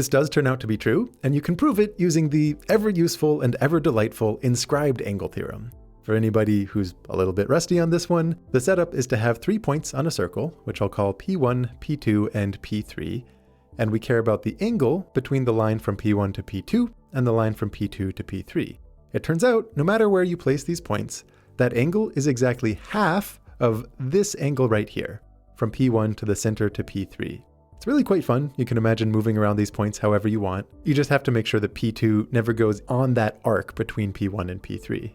This does turn out to be true, and you can prove it using the ever-useful and ever-delightful Inscribed angle theorem. For anybody who's a little bit rusty on this one, the setup is to have 3 points on a circle, which I'll call P1, P2, and P3, and we care about the angle between the line from P1 to P2 and the line from P2 to P3. It turns out, no matter where you place these points, that angle is exactly half of this angle right here, from P1 to the center to P3. It's really quite fun. You can imagine moving around these points however you want. You just have to make sure that P2 never goes on that arc between P1 and P3.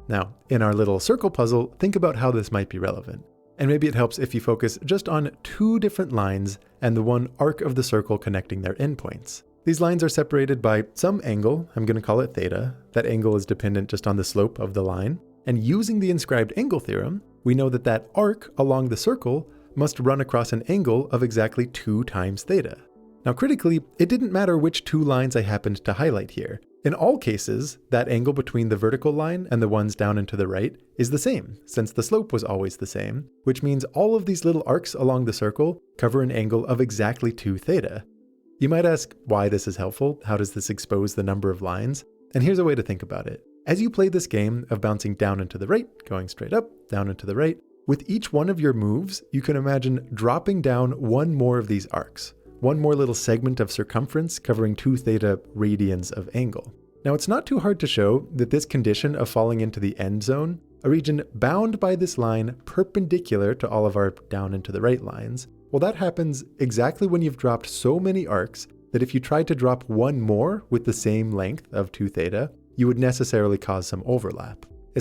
Now, in our little circle puzzle, think about how this might be relevant. And maybe it helps if you focus just on 2 different lines and the one arc of the circle connecting their endpoints. These lines are separated by some angle, I'm going to call it theta. That angle is dependent just on the slope of the line. And using the inscribed angle theorem, we know that that arc along the circle must run across an angle of exactly 2 times theta. Now critically, it didn't matter which 2 lines I happened to highlight here. In all cases, that angle between the vertical line and the ones down and to the right is the same, since the slope was always the same, which means all of these little arcs along the circle cover an angle of exactly 2 theta. You might ask why this is helpful, how does this expose the number of lines? And here's a way to think about it. As you play this game of bouncing down and to the right, going straight up, down and to the right, with each one of your moves, you can imagine dropping down one more of these arcs, one more little segment of circumference covering 2 theta radians of angle. Now it's not too hard to show that this condition of falling into the end zone, a region bound by this line perpendicular to all of our down and to the right lines, well, that happens exactly when you've dropped so many arcs that if you tried to drop one more with the same length of 2 theta, you would necessarily cause some overlap.